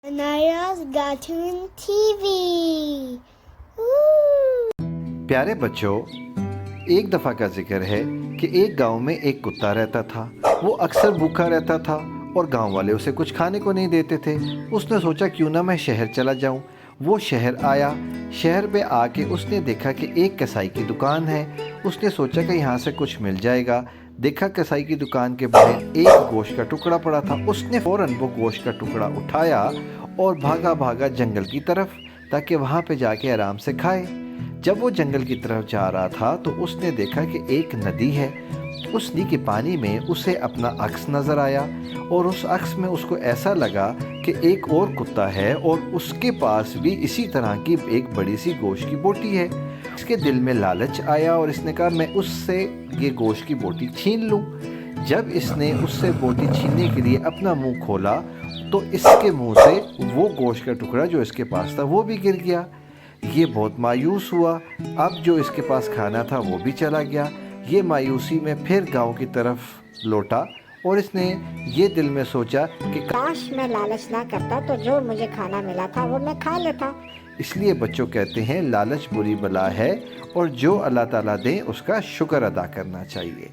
Anaya's Cartoon TV. प्यारे बच्चों, एक दफ़ा का जिक्र है कि एक गांव में एक कुत्ता रहता था। वो अक्सर भूखा रहता था और गांव वाले उसे कुछ खाने को नहीं देते थे। उसने सोचा क्यों ना मैं शहर चला जाऊं। वो शहर आया। शहर में आके उसने देखा कि एक कसाई की दुकान है। उसने सोचा कि यहाँ से कुछ मिल जाएगा। देखा कसाई की दुकान के बाहर एक गोश्त का टुकड़ा पड़ा था। उसने फ़ौरन वो गोश्त का टुकड़ा उठाया और भागा भागा जंगल की तरफ, ताकि वहाँ पे जाके आराम से खाए। जब वो जंगल की तरफ जा रहा था तो उसने देखा कि एक नदी है। उस नदी के पानी में उसे अपना अक्स नज़र आया और उस अक्स में उसको ऐसा लगा कि एक और कुत्ता है और उसके पास भी इसी तरह की एक बड़ी सी गोश्त की बोटी है। इसके दिल में लालच आया और इसने कहा मैं उससे ये गोश्त की बोटी छीन लूँ। जब इसने उससे बोटी छीनने के लिए अपना मुंह खोला तो इसके मुंह से वो गोश्त का टुकड़ा जो इसके पास था वो भी गिर गया। ये बहुत मायूस हुआ। अब जो इसके पास खाना था वो भी चला गया। ये मायूसी में फिर गांव की तरफ लौटा और इसने ये दिल में सोचा कि काश मैं लालच ना करता तो जो मुझे खाना मिला था वो मैं खा लेता। इसलिए बच्चों कहते हैं लालच बुरी बला है और जो अल्लाह ताला दे उसका शुक्र अदा करना चाहिए।